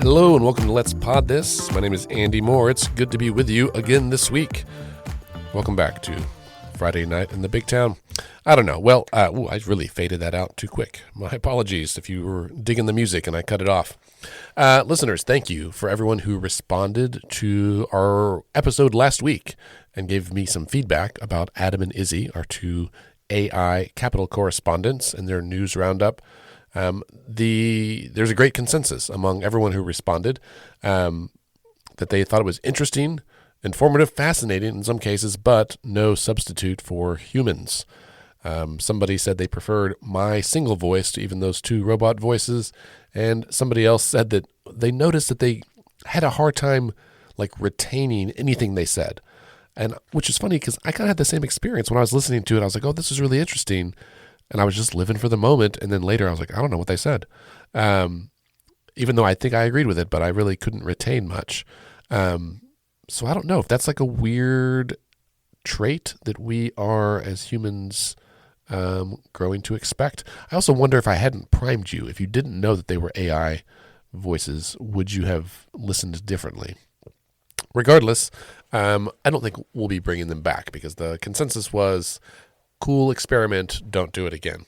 Hello and welcome to Let's Pod This. My name is Andy Moore. It's good to be with you again this week. Welcome back to Friday night in the big town. I don't know. Well, I really faded that out too quick. My apologies if you were digging the music and I cut it off. Listeners, thank you for everyone who responded to our episode last week and gave me some feedback about Adam and Izzy, our two AI Capital correspondents, and their news roundup. There's a great consensus among everyone who responded that they thought it was interesting, informative, fascinating in some cases, but no substitute for humans. Somebody said they preferred my single voice to even those two robot voices, and somebody else said that they noticed that they had a hard time retaining anything they said. And which is funny because I kind of had the same experience when I was listening to it. I was like, oh, this is really interesting. And I was just living for the moment. And then later I was like, I don't know what they said. Even though I think I agreed with it, but I really couldn't retain much. So I don't know if that's like a weird trait that we are as humans growing to expect. I also wonder if I hadn't primed you, if you didn't know that they were AI voices, would you have listened differently? Regardless, I don't think we'll be bringing them back because the consensus was cool experiment, don't do it again.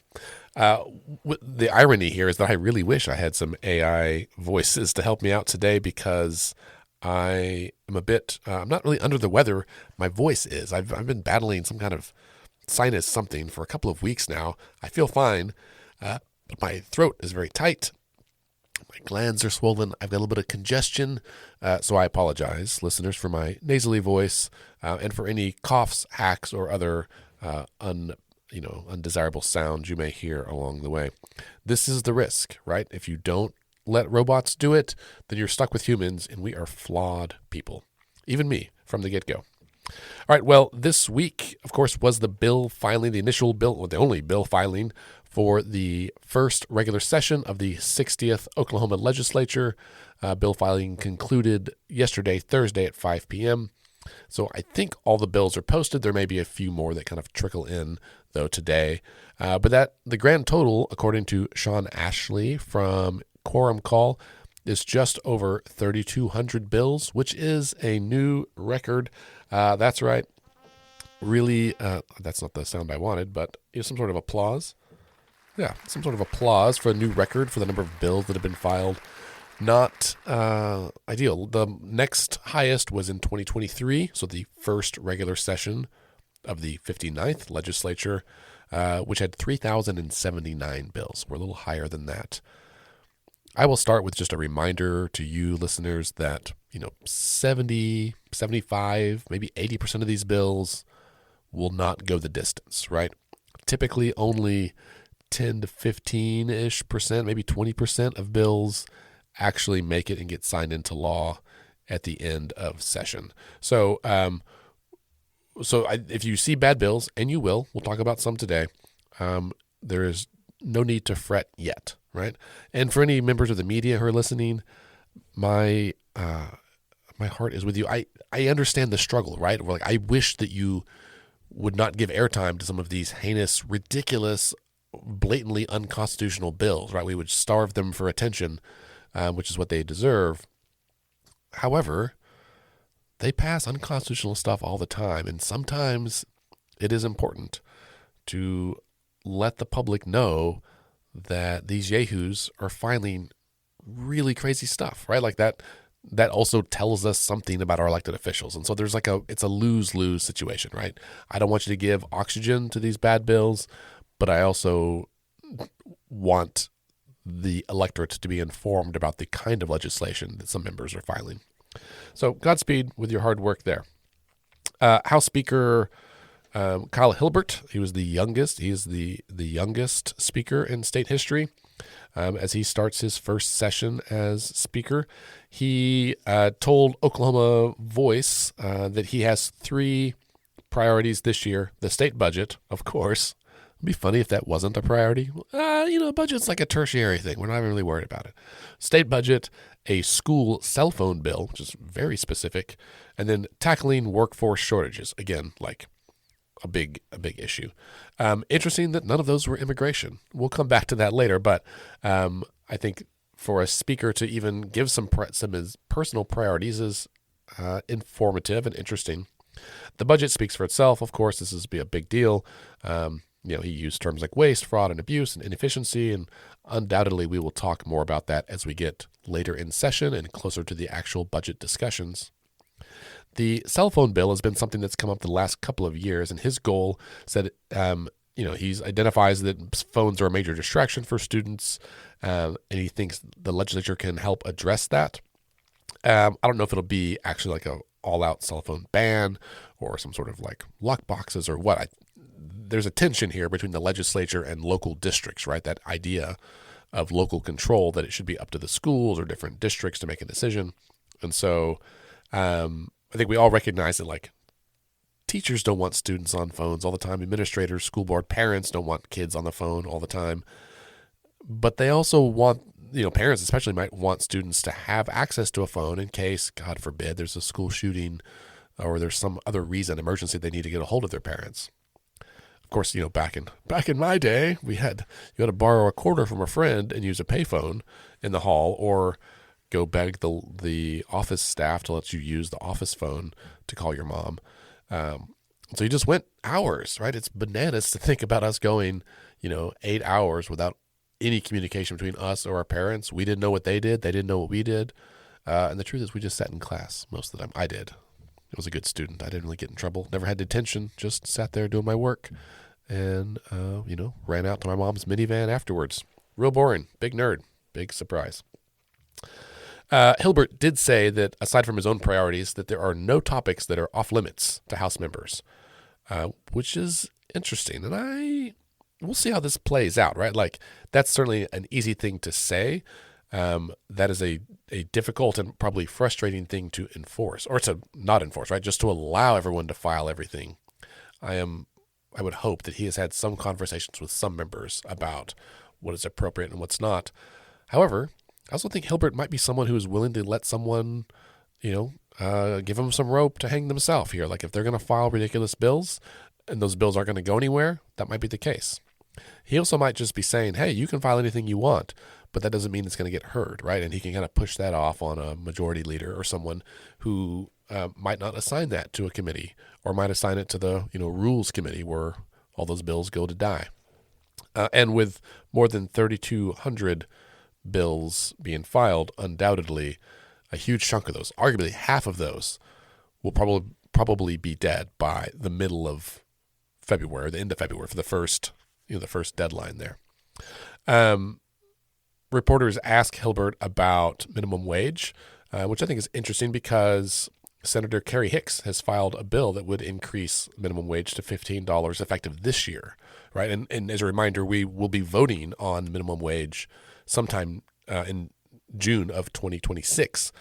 The irony here is that I really wish I had some AI voices to help me out today because I am I'm not really under the weather. My voice is. I've been battling some kind of sinus something for a couple of weeks now. I feel fine, but my throat is very tight. My glands are swollen. I've got a little bit of congestion, so I apologize, listeners, for my nasally voice and for any coughs, hacks, or other undesirable sounds you may hear along the way. This is the risk, right? If you don't let robots do it, then you're stuck with humans, and we are flawed people. Even me, from the get-go. All right, well, this week, of course, was the only bill filing for the first regular session of the 60th Oklahoma legislature. Bill filing concluded yesterday, Thursday at 5 p.m., so I think all the bills are posted. There may be a few more that kind of trickle in, though, today. But the grand total, according to Sean Ashley from Quorum Call, is just over 3,200 bills, which is a new record. That's right. Really, that's not the sound I wanted, but some sort of applause. Yeah, some sort of applause for a new record for the number of bills that have been filed. Not ideal. The next highest was in 2023, so the first regular session of the 59th legislature, which had 3,079 bills. We're a little higher than that. I will start with just a reminder to you listeners that 70, 75, maybe 80% of these bills will not go the distance, right? Typically only 10 to 15-ish%, maybe 20% of bills actually make it and get signed into law at the end of session. So if you see bad bills, and you will, we'll talk about some today, there is no need to fret yet, right? And for any members of the media who are listening, my heart is with you. I understand the struggle, right? I wish that you would not give airtime to some of these heinous, ridiculous, blatantly unconstitutional bills, right? We would starve them for attention, which is what they deserve. However, they pass unconstitutional stuff all the time, and sometimes it is important to let the public know that these yahoos are filing really crazy stuff, right? Like that also tells us something about our elected officials. And so there's it's a lose-lose situation, right? I don't want you to give oxygen to these bad bills, but I also want the electorate to be informed about the kind of legislation that some members are filing. So Godspeed with your hard work there. House Speaker Kyle Hilbert, he was the youngest. He is the youngest speaker in state history. As he starts his first session as speaker, he told Oklahoma Voice that he has 3 priorities this year. The state budget, of course. It'd be funny if that wasn't a priority. Budget's like a tertiary thing. We're not really worried about it. State budget, a school cell phone bill, which is very specific, and then tackling workforce shortages. Again, like a big issue. Interesting that none of those were immigration. We'll come back to that later, but I think for a speaker to even give some of his personal priorities is informative and interesting. The budget speaks for itself. Of course, this is be a big deal. He used terms like waste, fraud, and abuse, and inefficiency, and undoubtedly we will talk more about that as we get later in session and closer to the actual budget discussions. The cell phone bill has been something that's come up the last couple of years, and his goal said, he identifies that phones are a major distraction for students, and he thinks the legislature can help address that. I don't know if it'll be actually like a all-out cell phone ban or some sort of like lock boxes or what. There's a tension here between the legislature and local districts, right? That idea of local control, that it should be up to the schools or different districts to make a decision. And so I think we all recognize that like teachers don't want students on phones all the time. Administrators, school board, parents don't want kids on the phone all the time. But they also want, parents especially might want students to have access to a phone in case, God forbid, there's a school shooting or there's some other reason, emergency, they need to get a hold of their parents. Of course, back in my day, you had to borrow a quarter from a friend and use a payphone in the hall, or go beg the office staff to let you use the office phone to call your mom. So you just went hours, right? It's bananas to think about us going, 8 hours without any communication between us or our parents. We didn't know what they did. They didn't know what we did. And the truth is we just sat in class most of the time. I did. I was a good student. I didn't really get in trouble. Never had detention. Just sat there doing my work and, ran out to my mom's minivan afterwards. Real boring. Big nerd. Big surprise. Hilbert did say that aside from his own priorities, that there are no topics that are off limits to House members, which is interesting. And we'll see how this plays out, right? Like, that's certainly an easy thing to say. That is a difficult and probably frustrating thing to enforce, or to not enforce, right? Just to allow everyone to file everything. I would hope that he has had some conversations with some members about what is appropriate and what's not. However, I also think Hilbert might be someone who is willing to let someone, give them some rope to hang themselves here. Like if they're going to file ridiculous bills and those bills aren't going to go anywhere, that might be the case. He also might just be saying, hey, you can file anything you want, but that doesn't mean it's going to get heard, right? And he can kind of push that off on a majority leader or someone who might not assign that to a committee, or might assign it to the rules committee where all those bills go to die. And with more than 3,200 bills being filed, undoubtedly a huge chunk of those, arguably half of those, will probably be dead by the middle of February, the end of February, for the first deadline there. Reporters ask Hilbert about minimum wage, which I think is interesting because Senator Kerry Hicks has filed a bill that would increase minimum wage to $15 effective this year, right? And as a reminder, we will be voting on minimum wage sometime in June of 2026.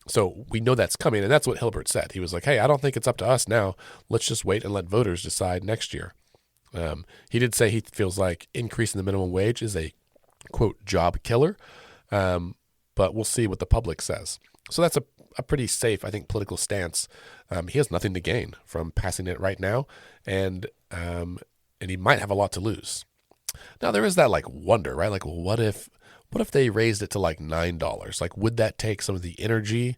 So we know that's coming, and that's what Hilbert said. He was like, hey, I don't think it's up to us now. Let's just wait and let voters decide next year. He did say he feels like increasing the minimum wage is a, quote, job killer, but we'll see what the public says. So that's a pretty safe, I think, political stance. He has nothing to gain from passing it right now, and he might have a lot to lose. Now, there is that wonder, right? Like, well, what if they raised it to $9? Like, would that take some of the energy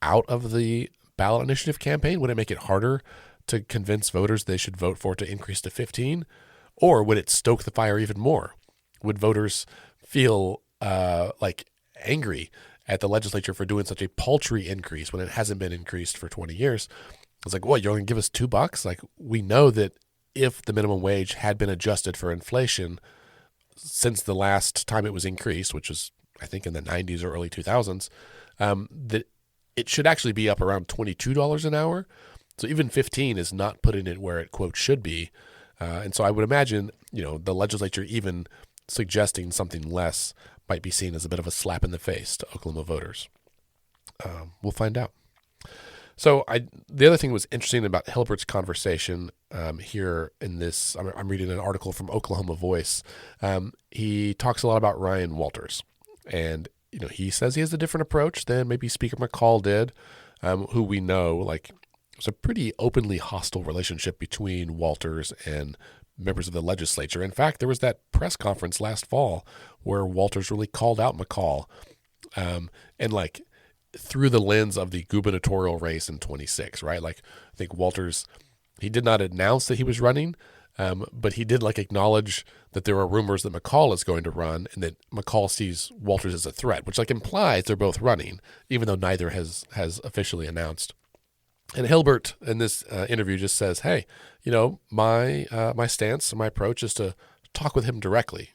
out of the ballot initiative campaign? Would it make it harder to convince voters they should vote for it to increase to 15? Or would it stoke the fire even more? Would voters feel angry at the legislature for doing such a paltry increase when it hasn't been increased for 20 years? It's like, what, you're going to give us $2? Like, we know that if the minimum wage had been adjusted for inflation since the last time it was increased, which was, I think, in the 90s or early 2000s, that it should actually be up around $22 an hour. So even 15 is not putting it where it, quote, should be. And so I would imagine, the legislature even suggesting something less might be seen as a bit of a slap in the face to Oklahoma voters. We'll find out. So the other thing that was interesting about Hilbert's conversation here in this, I'm reading an article from Oklahoma Voice. He talks a lot about Ryan Walters. And, he says he has a different approach than maybe Speaker McCall did, who we know, there's a pretty openly hostile relationship between Walters and members of the legislature. In fact, there was that press conference last fall where Walters really called out McCall And like through the lens of the gubernatorial race in 26, right? Like I think Walters, he did not announce that he was running, but he did like acknowledge that there are rumors that McCall is going to run and that McCall sees Walters as a threat, which like implies they're both running, even though neither has officially announced. And Hilbert in this interview just says, "Hey, my stance, my approach is to talk with him directly."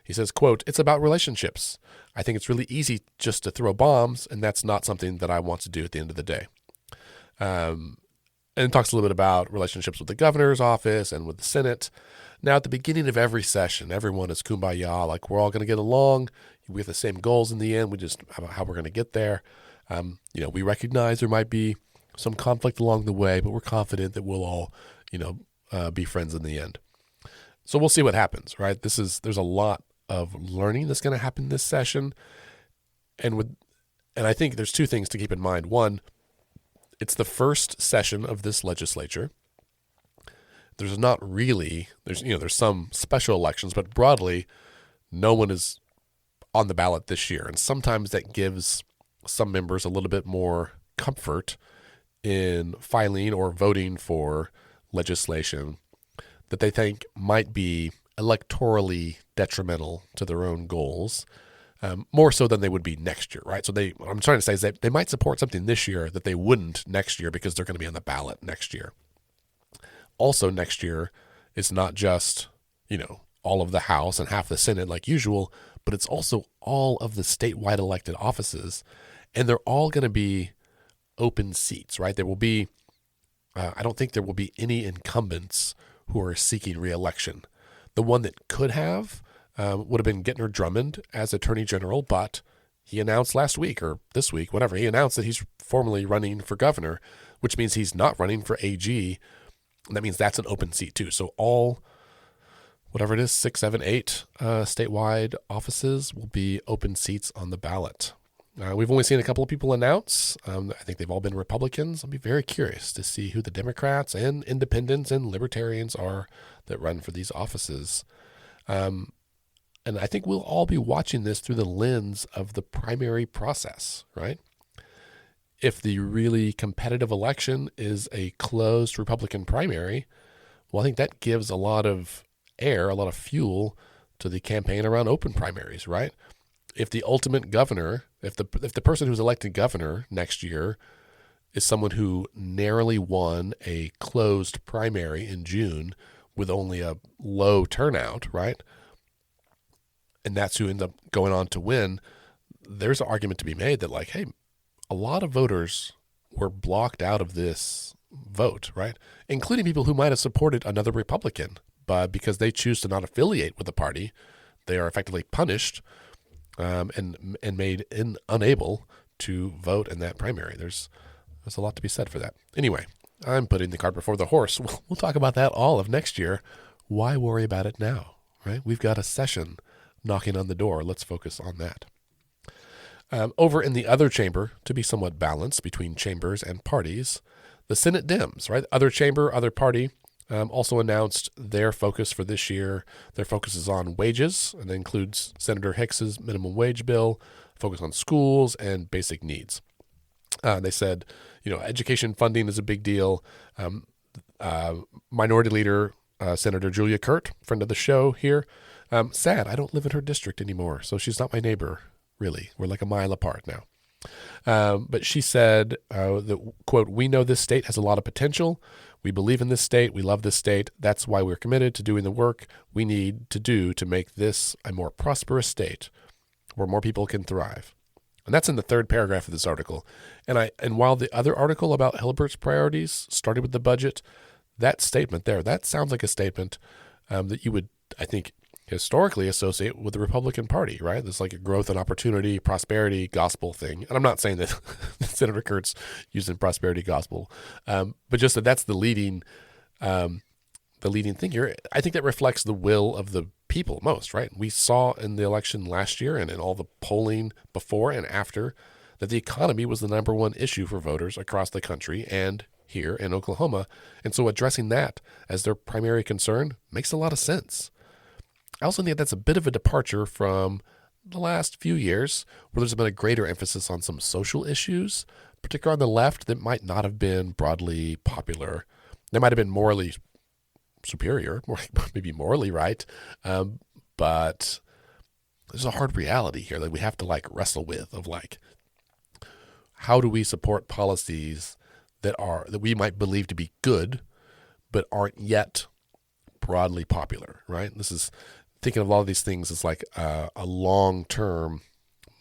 He says, quote, "It's about relationships. I think it's really easy just to throw bombs, and that's not something that I want to do at the end of the day." And talks a little bit about relationships with the governor's office and with the Senate. Now, at the beginning of every session, everyone is kumbaya, like we're all going to get along. We have the same goals in the end. We just how we're going to get there. We recognize there might be some conflict along the way, but we're confident that we'll all, be friends in the end. So we'll see what happens, right? There's a lot of learning that's going to happen this session, and I think there's two things to keep in mind. One, it's the first session of this legislature. There's some special elections, but broadly, no one is on the ballot this year, and sometimes that gives some members a little bit more comfort in filing or voting for legislation that they think might be electorally detrimental to their own goals, more so than they would be next year, right? So what I'm trying to say is that they might support something this year that they wouldn't next year because they're going to be on the ballot next year. Also next year, it's not just, all of the House and half the Senate like usual, but it's also all of the statewide elected offices, and they're all going to be open seats, right? There will be, I don't think there will be any incumbents who are seeking re-election. The one that could have would have been Gentner Drummond as Attorney General, but he announced last week or this week, whatever, he announced that he's formally running for governor, which means he's not running for AG. And that means that's an open seat too. So all, whatever it is, 6, 7, 8 statewide offices will be open seats on the ballot. We've only seen a couple of people announce. I think they've all been Republicans. I'll be very curious to see who the Democrats and independents and libertarians are that run for these offices. And I think we'll all be watching this through the lens of the primary process, right? If the really competitive election is a closed Republican primary, well, I think that gives a lot of air, a lot of fuel to the campaign around open primaries, right? If the ultimate governor, if the person who's elected governor next year is someone who narrowly won a closed primary in June with only a low turnout, right? And that's who ends up going on to win, there's an argument to be made that like, hey, a lot of voters were blocked out of this vote, right? Including people who might have supported another Republican, but because they choose to not affiliate with the party, they are effectively punished and made unable to vote in that primary. There's a lot to be said for that. Anyway, I'm putting the cart before the horse. We'll talk about that all of next year. Why worry about it now, right? We've got a session knocking on the door. Let's focus on that. Over in the other chamber, to be somewhat balanced between chambers and parties, the Senate Dems, right? Other chamber, other party, also announced their focus for this year. Their focus is on wages, and that includes Senator Hicks's minimum wage bill, focus on schools and basic needs. They said, education funding is a big deal. Minority Leader Senator Julia Kurt, friend of the show here, sad, I don't live in her district anymore, so she's not my neighbor, really. We're like a mile apart now. But she said that, quote, "We know this state has a lot of potential. We believe in this state. We love this state. That's why we're committed to doing the work we need to do to make this a more prosperous state where more people can thrive." And that's in the third paragraph of this article. And while the other article about Hilbert's priorities started with the budget, that statement there, that sounds like a statement that you would, I think, historically associate with the Republican Party, right? This like a growth and opportunity, prosperity gospel thing. And I'm not saying that Senator Kurt's using prosperity gospel, but just that's the leading thing here. I think that reflects the will of the people most, right? We saw in the election last year and in all the polling before and after that the economy was the number one issue for voters across the country and here in Oklahoma. And so addressing that as their primary concern makes a lot of sense. I also think that's a bit of a departure from the last few years where there's been a greater emphasis on some social issues, particularly on the left, that might not have been broadly popular. They might have been morally superior, maybe morally right, but there's a hard reality here that we have to like wrestle with of like, how do we support policies that we might believe to be good, but aren't yet broadly popular, right? This is thinking of a lot of these things as like a long-term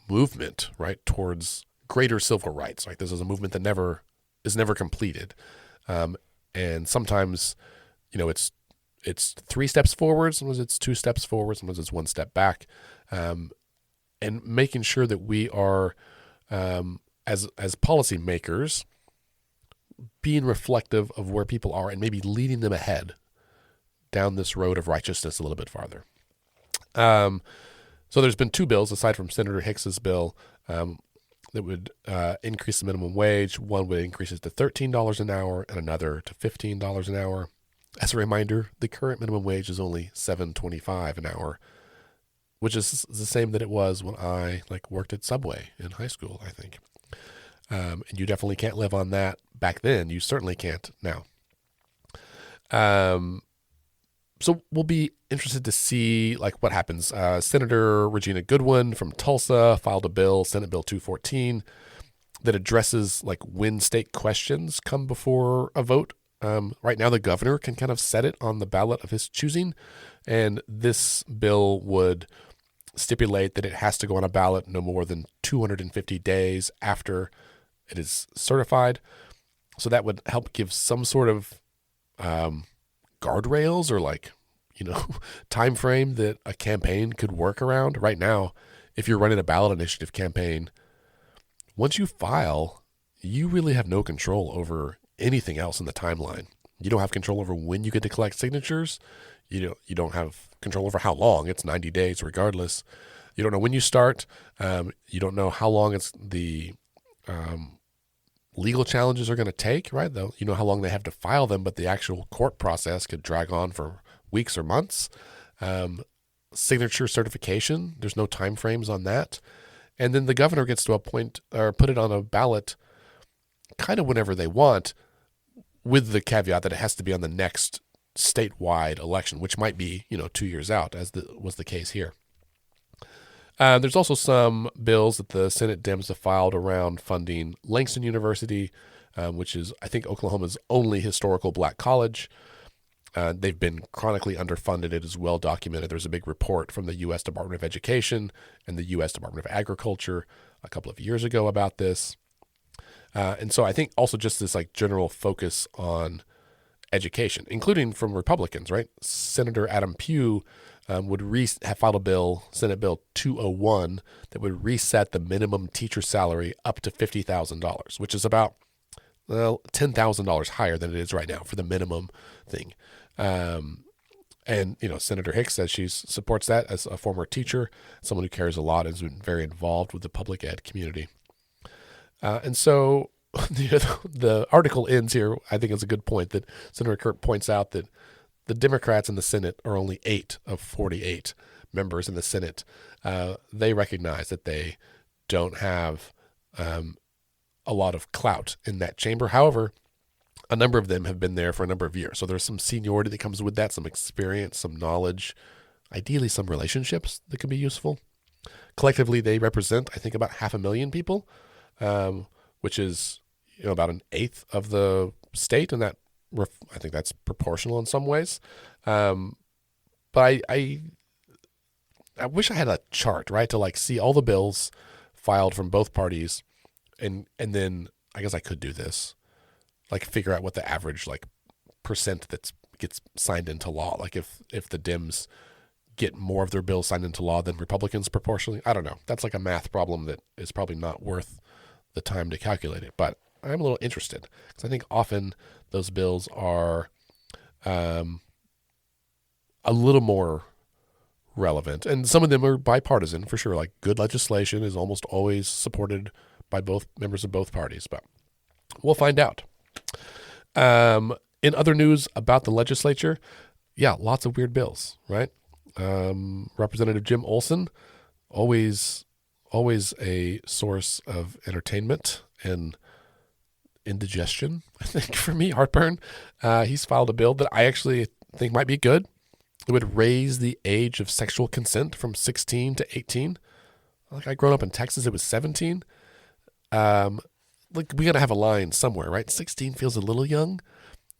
movement, right, towards greater civil rights. Like this is a movement that is never completed, and sometimes, it's 3 steps forward, sometimes it's 2 steps forward, sometimes it's 1 step back, and making sure that we are, as policymakers, being reflective of where people are and maybe leading them ahead down this road of righteousness a little bit farther. So there's been 2 bills aside from Senator Hicks's bill that would increase the minimum wage. One would increase it to $13 an hour and another to $15 an hour. As a reminder, the current minimum wage is only $7.25 an hour, which is the same that it was when I worked at Subway in high school, I think. And you definitely can't live on that back then. You certainly can't now. So we'll be interested to see what happens. Senator Regina Goodwin from Tulsa filed a bill, Senate Bill 214, that addresses when state questions come before a vote. Right now, the governor can kind of set it on the ballot of his choosing, and this bill would stipulate that it has to go on a ballot no more than 250 days after it is certified. So that would help give some sort of guardrails or time frame that a campaign could work around. Right now, if you're running a ballot initiative campaign, once you file, you really have no control over anything else in the timeline. You don't have control over when you get to collect signatures. You don't have control over how long. It's 90 days regardless. You don't know when you start. You don't know how long the legal challenges are going to take, right? Though you know how long they have to file them, but the actual court process could drag on for weeks or months. Signature certification, there's no time frames on that. And then the governor gets to appoint or put it on a ballot kind of whenever they want, with the caveat that it has to be on the next statewide election, which might be 2 years out, as was the case here. There's also some bills that the Senate Dems have filed around funding Langston University, which is, I think, Oklahoma's only historical black college. They've been chronically underfunded. It is well documented. There's a big report from the U.S. Department of Education and the U.S. Department of Agriculture a couple of years ago about this. And so I think also just this general focus on education, including from Republicans, right? Senator Adam Pugh would have filed a bill, Senate Bill 201, that would reset the minimum teacher salary up to $50,000, which is about $10,000 higher than it is right now for the minimum thing. And Senator Hicks says she supports that as a former teacher, someone who cares a lot and has been very involved with the public ed community. And so the article ends here, I think is a good point, that Senator Kurt points out that the Democrats in the Senate are only 8 of 48 members in the Senate. They recognize that they don't have a lot of clout in that chamber. However, a number of them have been there for a number of years. So there's some seniority that comes with that, some experience, some knowledge, ideally some relationships that can be useful. Collectively, they represent, I think, about 500,000 people, which is about an eighth of the state, and that I think that's proportional in some ways. But I wish I had a chart, right, to see all the bills filed from both parties, and then I guess I could do this, figure out what the average percent that gets signed into law. If the Dems get more of their bills signed into law than Republicans proportionally. I don't know. That's a math problem that is probably not worth the time to calculate it, but I'm a little interested because I think often those bills are a little more relevant, and some of them are bipartisan for sure. Good legislation is almost always supported by both members of both parties, but we'll find out. In other news about the legislature, lots of weird bills, right? Representative Jim Olson always, always a source of entertainment and indigestion. I think for me, heartburn. He's filed a bill that I actually think might be good. It would raise the age of sexual consent from 16 to 18. Like I grown up in Texas, it was 17. Like we got to have a line somewhere, right? 16 feels a little young.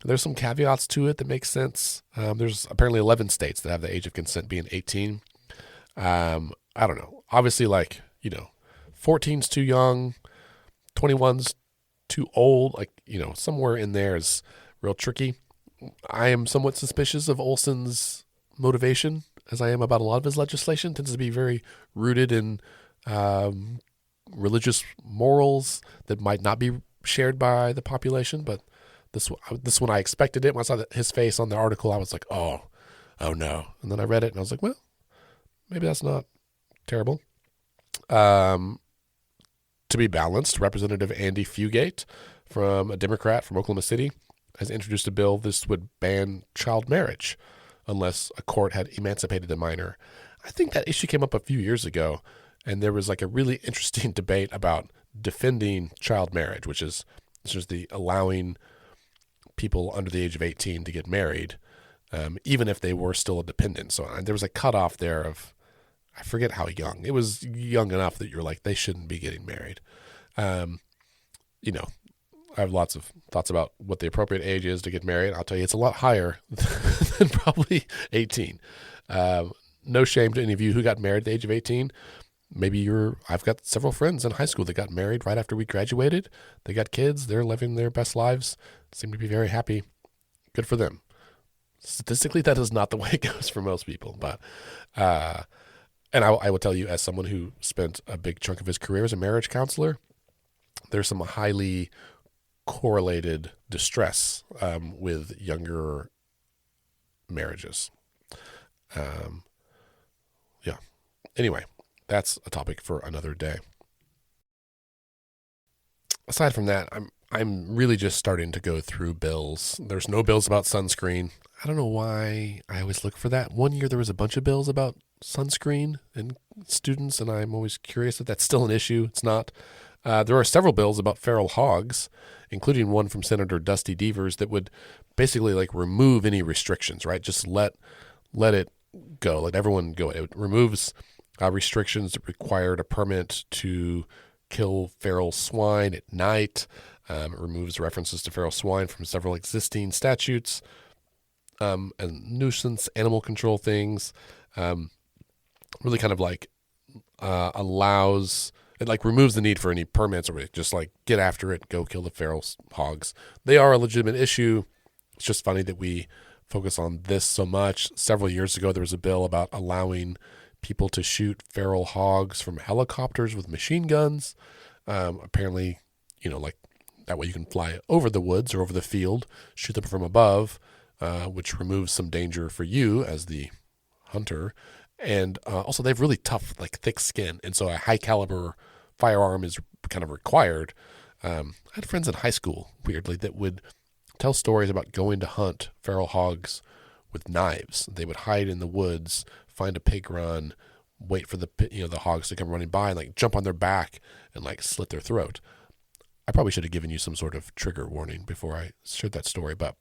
There's some caveats to it that make sense. There's apparently 11 states that have the age of consent being 18. I don't know. Obviously, 14's too young, 21's too old. Somewhere in there is real tricky. I am somewhat suspicious of Olson's motivation, as I am about a lot of his legislation. It tends to be very rooted in religious morals that might not be shared by the population. But this one, I expected it. When I saw his face on the article, I was like, oh no. And then I read it and I was like, well, maybe that's not terrible. To be balanced, Representative Andy Fugate, a Democrat from Oklahoma City, has introduced a bill. This would ban child marriage unless a court had emancipated a minor. I think that issue came up a few years ago, and there was a really interesting debate about defending child marriage, which is just the allowing people under the age of 18 to get married, even if they were still a dependent. So there was a cutoff there of, I forget how young. It was young enough that you're like, they shouldn't be getting married. I have lots of thoughts about what the appropriate age is to get married. I'll tell you, it's a lot higher than probably 18. No shame to any of you who got married at the age of 18. I've got several friends in high school that got married right after we graduated. They got kids. They're living their best lives. Seem to be very happy. Good for them. Statistically, that is not the way it goes for most people. But, and I will tell you, as someone who spent a big chunk of his career as a marriage counselor, there's some highly correlated distress with younger marriages. Yeah. Anyway, that's a topic for another day. Aside from that, I'm really just starting to go through bills. There's no bills about sunscreen. I don't know why I always look for that. One year there was a bunch of bills about sunscreen and students, and I'm always curious if that's still an issue. It's not. There are several bills about feral hogs, including one from Senator Dusty Devers that would basically remove any restrictions, right? Just let it go, let everyone go. It removes restrictions that required a permit to kill feral swine at night. It removes references to feral swine from several existing statutes, and nuisance animal control things. Really kind of allows, it removes the need for any permits, or just get after it, go kill the feral hogs. They are a legitimate issue. It's just funny that we focus on this so much. Several years ago, there was a bill about allowing people to shoot feral hogs from helicopters with machine guns. Apparently, that way you can fly over the woods or over the field, shoot them from above, which removes some danger for you as the hunter. And also, they have really tough, thick skin. And so a high caliber firearm is kind of required. I had friends in high school, weirdly, that would tell stories about going to hunt feral hogs with knives. They would hide in the woods, find a pig run, wait for the hogs to come running by, and jump on their back and slit their throat. I probably should have given you some sort of trigger warning before I shared that story. But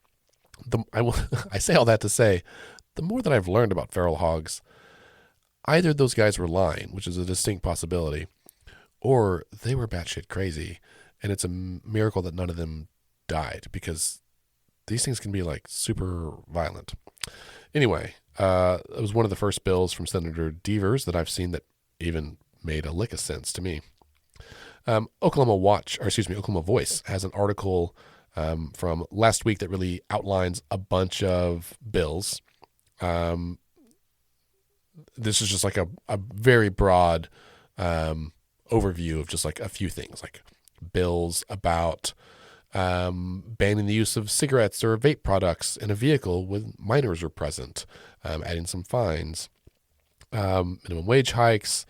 I say all that to say, the more that I've learned about feral hogs, either those guys were lying, which is a distinct possibility, or they were batshit crazy, and it's a miracle that none of them died, because these things can be super violent. Anyway, it was one of the first bills from Senator Devers that I've seen that even made a lick of sense to me. Oklahoma Voice has an article from last week that really outlines a bunch of bills. This is just a very broad overview of just a few things, bills about banning the use of cigarettes or vape products in a vehicle when minors are present, adding some fines, minimum wage hikes.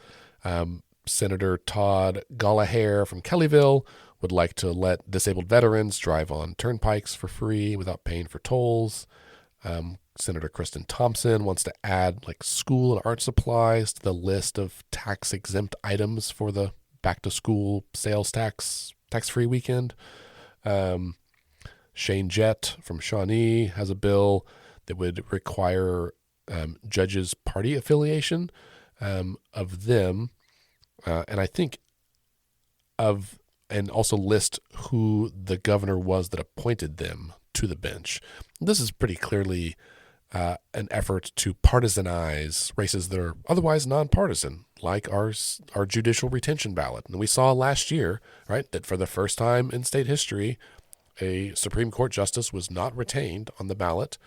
Senator Todd Gallagher from Kellyville would like to let disabled veterans drive on turnpikes for free without paying for tolls. Senator Kristen Thompson wants to add like school and art supplies to the list of tax exempt items for the back to school sales tax-free weekend. Shane Jett from Shawnee has a bill that would require judges' party affiliation of them, and I think and also list who the governor was that appointed them to the bench. This is pretty clearly an effort to partisanize races that are otherwise nonpartisan, like our judicial retention ballot. And we saw last year, right, that for the first time in state history, a Supreme Court justice was not retained on the ballot.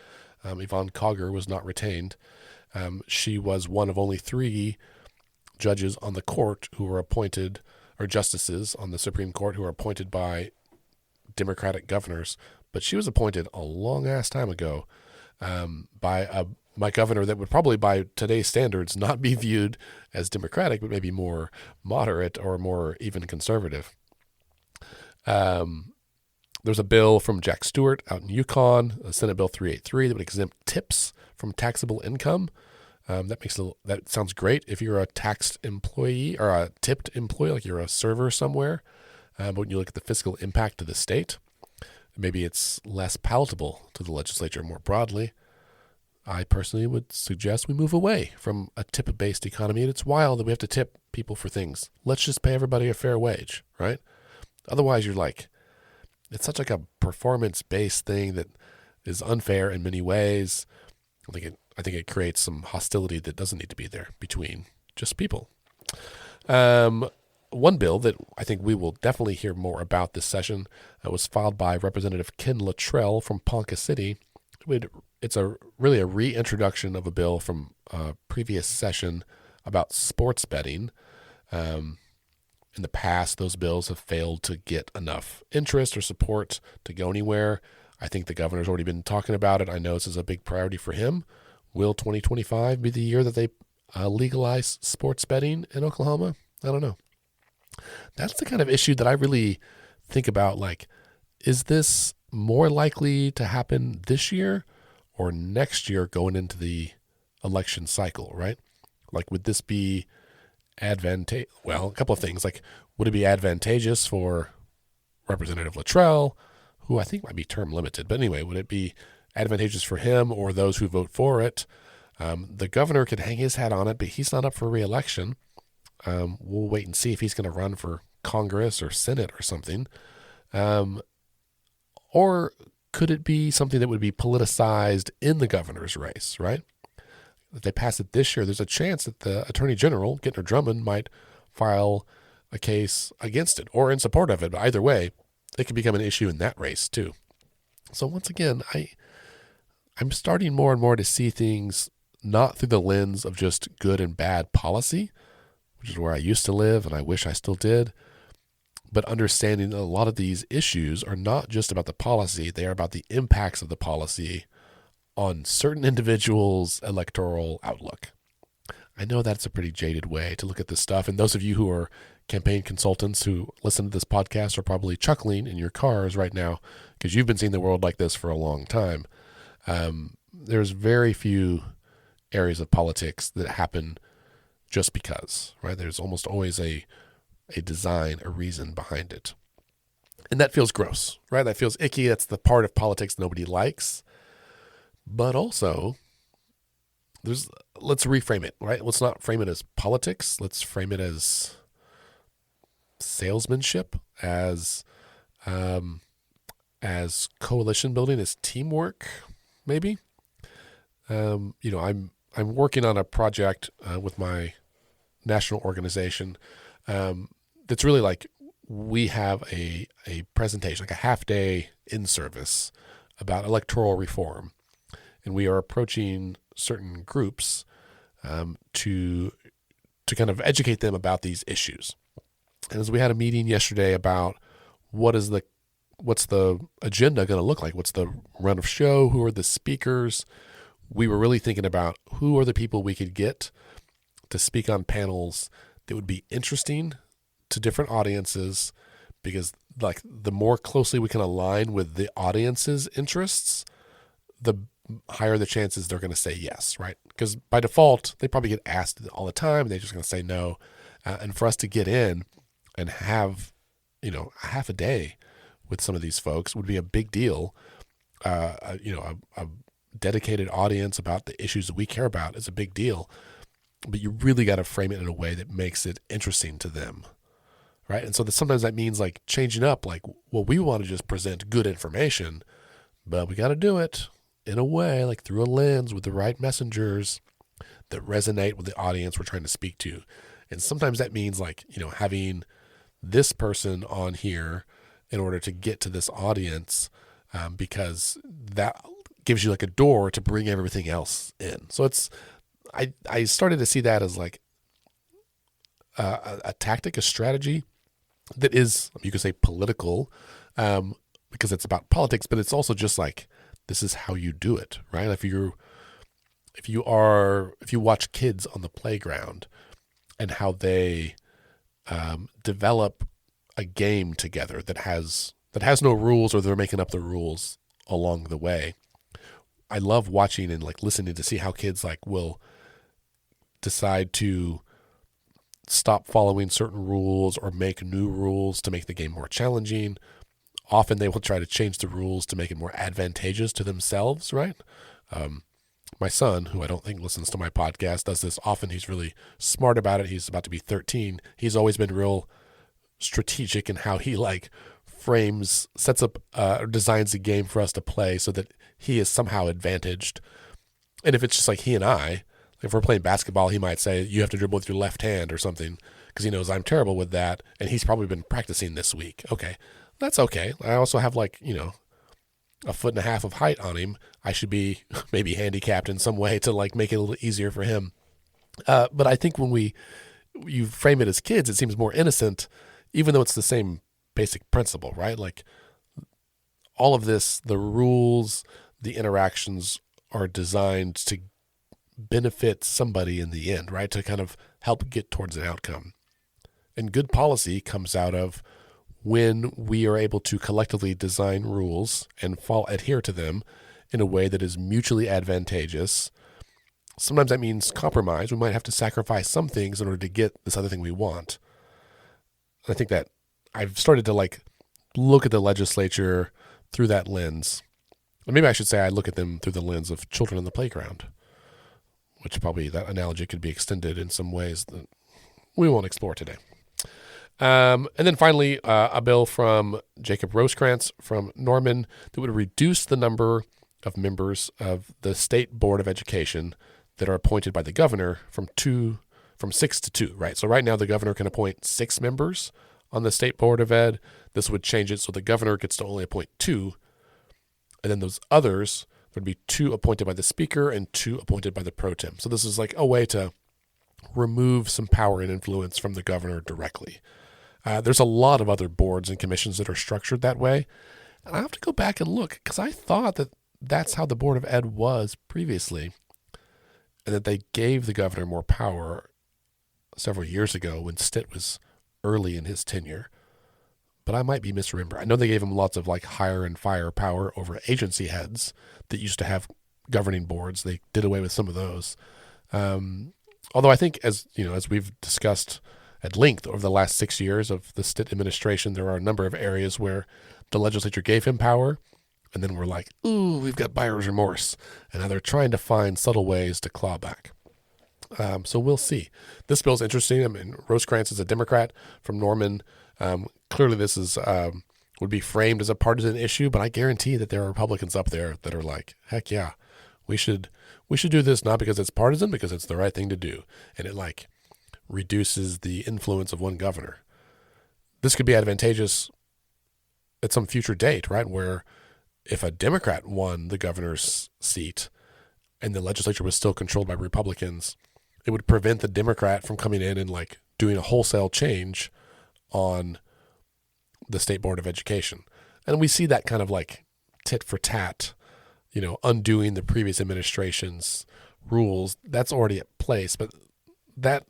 Yvonne Cogger was not retained. She was one of only 3 judges on the court who were appointed, or justices on the Supreme Court who were appointed by Democratic governors. But she was appointed a long-ass time ago by my governor that would probably, by today's standards, not be viewed as Democratic, but maybe more moderate or more even conservative. There's a bill from Jack Stewart out in Yukon, Senate Bill 383, that would exempt tips from taxable income. That sounds great if you're a taxed employee or a tipped employee, like you're a server somewhere. But when you look at the fiscal impact to the state, maybe it's less palatable to the legislature more broadly. I personally would suggest we move away from a tip-based economy. And it's wild that we have to tip people for things. Let's just pay everybody a fair wage, right? Otherwise, you're like, it's such like a performance-based thing that is unfair in many ways. I think it creates some hostility that doesn't need to be there between just people. One bill that I think we will definitely hear more about this session was filed by Representative Ken Luttrell from Ponca City. It's really a reintroduction of a bill from a previous session about sports betting. In the past, those bills have failed to get enough interest or support to go anywhere. I think the governor's already been talking about it. I know this is a big priority for him. Will 2025 be the year that they legalize sports betting in Oklahoma? I don't know. That's the kind of issue that I really think about. Like, is this more likely to happen this year or next year going into the election cycle, right? Like, would this be advantageous? Well, a couple of things. Like, would it be advantageous for Representative Luttrell, who I think might be term limited, but anyway, would it be advantageous for him or those who vote for it? The governor could hang his hat on it, but he's not up for re-election. We'll wait and see if he's going to run for Congress or Senate or something. Or could it be something that would be politicized in the governor's race, right? If they pass it this year, there's a chance that the Attorney General, Gentner Drummond, might file a case against it or in support of it. But either way, it could become an issue in that race too. So once again, I'm starting more and more to see things not through the lens of just good and bad policy, which is where I used to live and I wish I still did, but understanding that a lot of these issues are not just about the policy, they are about the impacts of the policy on certain individuals' electoral outlook. I know that's a pretty jaded way to look at this stuff, and those of you who are campaign consultants who listen to this podcast are probably chuckling in your cars right now because you've been seeing the world like this for a long time. There's very few areas of politics that happen just because, right? There's almost always a design, a reason behind it. And that feels gross, right? That feels icky. That's the part of politics nobody likes. But also, let's reframe it, right? Let's not frame it as politics. Let's frame it as salesmanship, as coalition building, as teamwork, maybe. I'm working on a project with my national organization that's really like we have a presentation, like a half-day in-service about electoral reform. And we are approaching certain groups to kind of educate them about these issues. And as we had a meeting yesterday about what's the agenda going to look like, what's the run of show, who are the speakers, we were really thinking about who are the people we could get to speak on panels that would be interesting to different audiences, because like the more closely we can align with the audience's interests, the higher the chances they're going to say yes, right? Because by default, they probably get asked all the time. They're just going to say no. And for us to get in and have, a half a day with some of these folks would be a big deal. A dedicated audience about the issues that we care about is a big deal. But you really got to frame it in a way that makes it interesting to them, right? And so sometimes that means like changing up, like, well, we want to just present good information, but we got to do it in a way, like through a lens with the right messengers that resonate with the audience we're trying to speak to. And sometimes that means like, having this person on here in order to get to this audience, because that gives you like a door to bring everything else in. So I started to see that as like a tactic, a strategy that is, you could say, political, because it's about politics, but it's also just like, this is how you do it, right? If you watch kids on the playground and how they develop a game together that has no rules, or they're making up the rules along the way. I love watching and like listening to see how kids like will decide to stop following certain rules or make new rules to make the game more challenging. Often they will try to change the rules to make it more advantageous to themselves, right? My son, who I don't think listens to my podcast, does this often. He's really smart about it. He's about to be 13. He's always been real strategic in how he like sets up, or designs a game for us to play so that he is somehow advantaged. And if it's just like he and I, if we're playing basketball, he might say, you have to dribble with your left hand or something, because he knows I'm terrible with that. And he's probably been practicing this week. Okay. That's okay. I also have like, 1.5 feet of height on him. I should be maybe handicapped in some way to like make it a little easier for him. But I think when you frame it as kids, it seems more innocent, even though it's the same basic principle, right? Like all of this, the rules, the interactions are designed to benefit somebody in the end, right? To kind of help get towards an outcome. And good policy comes out of when we are able to collectively design rules and adhere to them in a way that is mutually advantageous. Sometimes that means compromise. We might have to sacrifice some things in order to get this other thing we want. I think that I've started to like look at the legislature through that lens. And maybe I should say I look at them through the lens of children on the playground, which probably that analogy could be extended in some ways that we won't explore today. And then finally, a bill from Jacob Rosecrans from Norman that would reduce the number of members of the State Board of Education that are appointed by the governor from 6 to 2, right? So right now the governor can appoint 6 members on the State Board of Ed. This would change it so the governor gets to only appoint 2, and then those others would be 2 appointed by the speaker and 2 appointed by the pro tem. So this is like a way to remove some power and influence from the governor directly. There's a lot of other boards and commissions that are structured that way. And I have to go back and look because I thought that that's how the Board of Ed was previously, and that they gave the governor more power several years ago when Stitt was early in his tenure. But I might be misremembering. I know they gave him lots of like hire and fire power over agency heads that used to have governing boards. They did away with some of those. Although I think as we've discussed at length over the last 6 years of the Stitt administration, there are a number of areas where the legislature gave him power, and then we're like, ooh, we've got buyer's remorse. And now they're trying to find subtle ways to claw back. So we'll see. This bill's interesting. I mean, Rosecrans is a Democrat from Norman. Clearly this is would be framed as a partisan issue, but I guarantee that there are Republicans up there that are like, heck yeah, we should do this, not because it's partisan, because it's the right thing to do. And it like reduces the influence of one governor. This could be advantageous at some future date, right? Where if a Democrat won the governor's seat and the legislature was still controlled by Republicans, it would prevent the Democrat from coming in and like doing a wholesale change on the State Board of Education. And we see that kind of like tit for tat, undoing the previous administration's rules. That's already at place, but that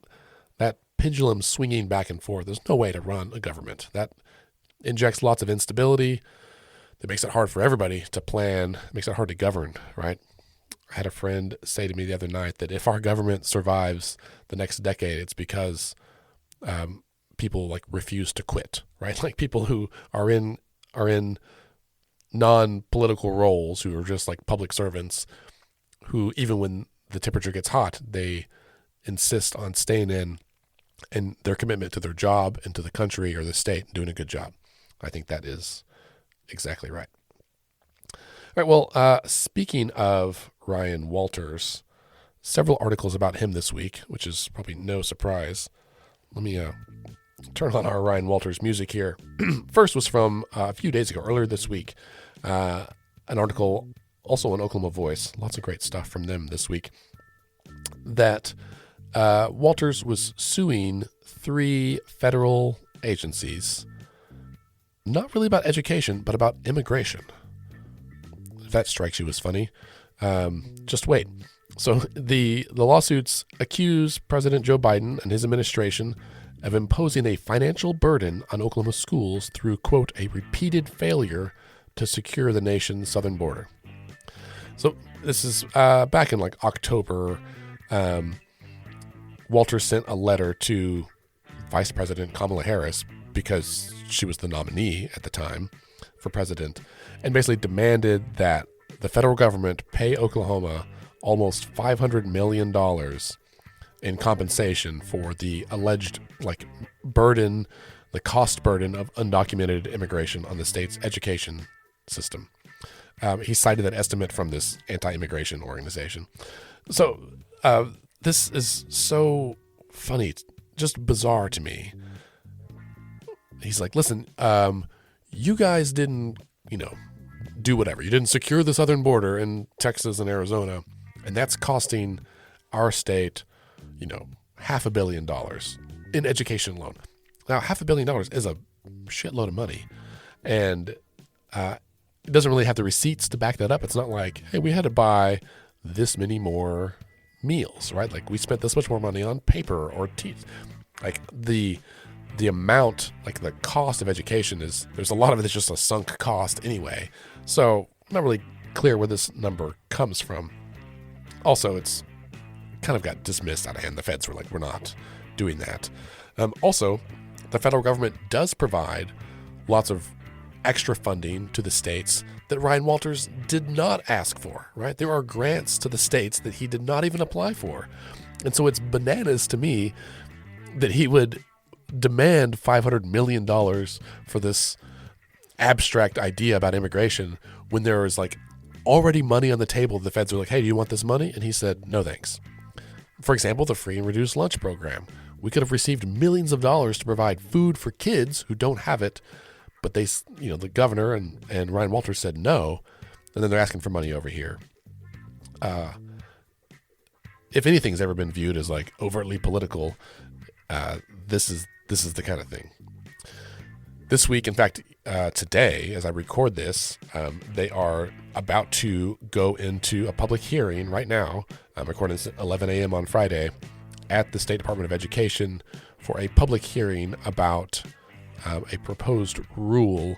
pendulum swinging back and forth, there's no way to run a government. That injects lots of instability. That makes it hard for everybody to plan. It makes it hard to govern, right? I had a friend say to me the other night that if our government survives the next decade, it's because people like refuse to quit, right? Like people who are in non-political roles, who are just like public servants, who even when the temperature gets hot, they insist on staying in, and their commitment to their job and to the country or the state doing a good job. I think that is exactly right. All right. Well, speaking of Ryan Walters, several articles about him this week, which is probably no surprise. Let me turn on our Ryan Walters music here. First was from a few days ago, earlier this week, an article also on Oklahoma Voice. Lots of great stuff from them this week. That Walters was suing 3 federal agencies, not really about education, but about immigration. If that strikes you as funny, just wait. So the lawsuits accuse President Joe Biden and his administration of imposing a financial burden on Oklahoma schools through, quote, a repeated failure to secure the nation's southern border. So this is back in like October. Walters sent a letter to Vice President Kamala Harris, because she was the nominee at the time for president, and basically demanded that the federal government pay Oklahoma almost $500 million in compensation for the alleged like burden, the cost burden of undocumented immigration on the state's education system. He cited that estimate from this anti-immigration organization. So this is so funny, just bizarre to me. He's like, listen, you guys didn't, do whatever. You didn't secure the southern border in Texas and Arizona, and that's costing our state, $500 million in education alone. Now, $500 million is a shitload of money, and it doesn't really have the receipts to back that up. It's not like, hey, we had to buy this many more meals, right? Like we spent this much more money on paper or teeth. Like the amount, like the cost of education there's a lot of it that's just a sunk cost anyway. So I'm not really clear where this number comes from. Also, it's kind of got dismissed out of hand. The feds were like, we're not doing that. Also, the federal government does provide lots of extra funding to the states that Ryan Walters did not ask for, right? There are grants to the states that he did not even apply for. And so it's bananas to me that he would demand $500 million for this abstract idea about immigration when there was like already money on the table. The feds were like, hey, do you want this money? And he said, no, thanks. For example, the free and reduced lunch program. We could have received millions of dollars to provide food for kids who don't have it, but they, the governor and Ryan Walters said no, and then they're asking for money over here. If anything's ever been viewed as like overtly political, this is the kind of thing. This week, in fact, today, as I record this, they are about to go into a public hearing right now, according to 11 a.m. on Friday, at the State Department of Education for a public hearing about a proposed rule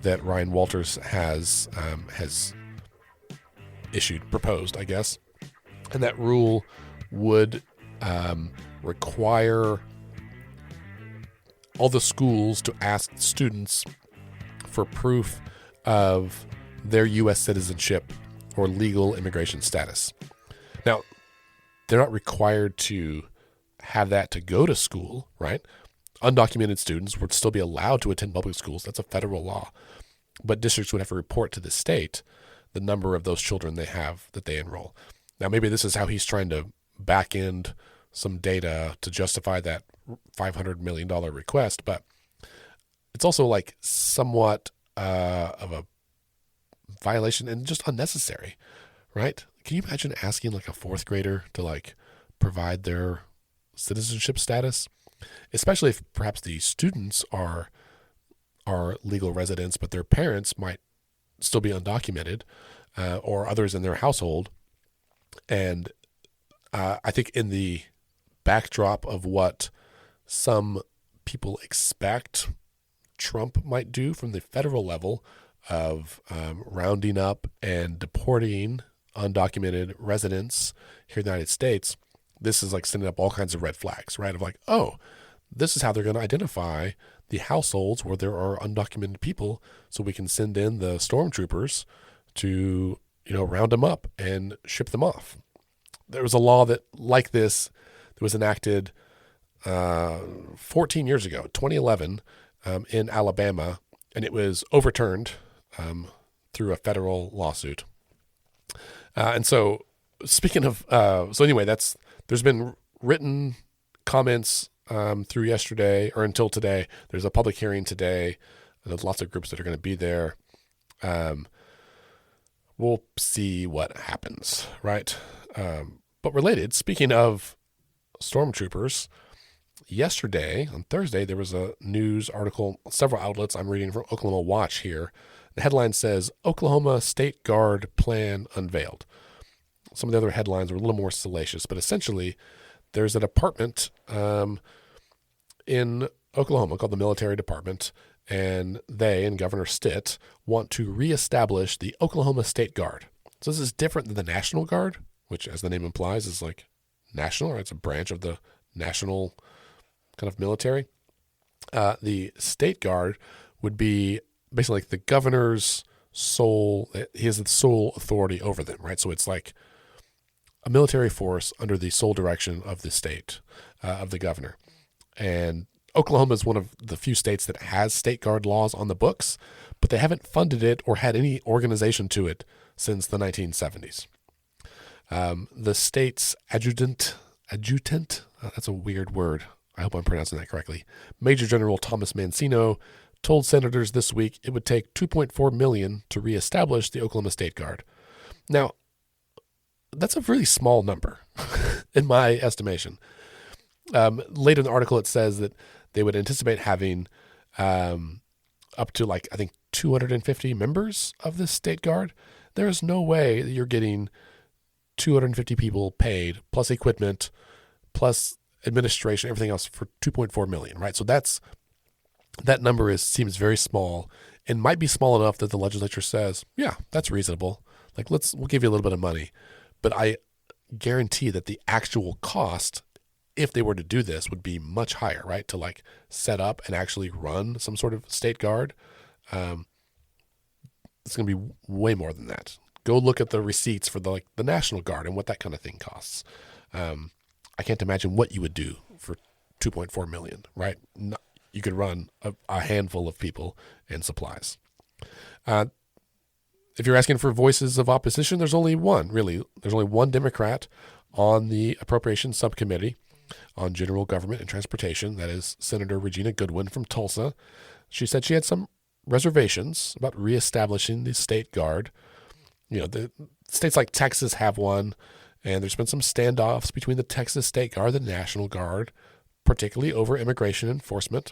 that Ryan Walters has proposed, I guess. And that rule would require all the schools to ask students for proof of their U.S. citizenship or legal immigration status. Now, they're not required to have that to go to school, right? Undocumented students would still be allowed to attend public schools. That's a federal law. But districts would have to report to the state the number of those children they have that they enroll. Now, maybe this is how he's trying to back end some data to justify that $500 million request, but it's also like somewhat of a violation and just unnecessary, right? Can you imagine asking like a 4th grader to like provide their citizenship status, especially if perhaps the students are legal residents, but their parents might still be undocumented, or others in their household. And I think in the backdrop of what some people expect Trump might do from the federal level of rounding up and deporting undocumented residents here in the United States, this is like sending up all kinds of red flags, right? Of like, oh, this is how they're going to identify the households where there are undocumented people, so we can send in the stormtroopers to, round them up and ship them off. There was a law that like this that was enacted 14 years ago, 2011, in Alabama, and it was overturned through a federal lawsuit. And so, speaking of, there's been written comments through yesterday or until today. There's a public hearing today. There's lots of groups that are going to be there. We'll see what happens, right? But related, speaking of stormtroopers, yesterday, on Thursday, there was a news article, several outlets I'm reading from Oklahoma Watch here. The headline says, Oklahoma State Guard Plan Unveiled. Some of the other headlines are a little more salacious, but essentially there's a department in Oklahoma called the Military Department, and they and Governor Stitt want to reestablish the Oklahoma State Guard. So this is different than the National Guard, which, as the name implies, is like national, or it's a branch of the national kind of military. The State Guard would be basically like the governor's he has the sole authority over them, right? So it's like a military force under the sole direction of the state, of the governor. And Oklahoma is one of the few states that has State Guard laws on the books, but they haven't funded it or had any organization to it since the 1970s. The state's adjutant, that's a weird word. I hope I'm pronouncing that correctly. Major General Thomas Mancino told senators this week it would take $2.4 million to reestablish the Oklahoma State Guard. Now, that's a really small number in my estimation. Later in the article, it says that they would anticipate having up to, I think 250 members of the State Guard. There is no way that you're getting 250 people paid, plus equipment, plus administration, everything else for $2.4 million, right? So that number seems very small, and might be small enough that the legislature says, yeah, that's reasonable. We'll give you a little bit of money. But I guarantee that the actual cost, if they were to do this, would be much higher, right? To set up and actually run some sort of State Guard. It's going to be way more than that. Go look at the receipts for the National Guard and what that kind of thing costs. I can't imagine what you would do for $2.4 million, right? You could run a handful of people and supplies. If you're asking for voices of opposition, there's only one, really. There's only one Democrat on the Appropriations Subcommittee on General Government and Transportation. That is Senator Regina Goodwin from Tulsa. She said she had some reservations about reestablishing the State Guard. The states like Texas have one, and there's been some standoffs between the Texas State Guard and the National Guard, particularly over immigration enforcement.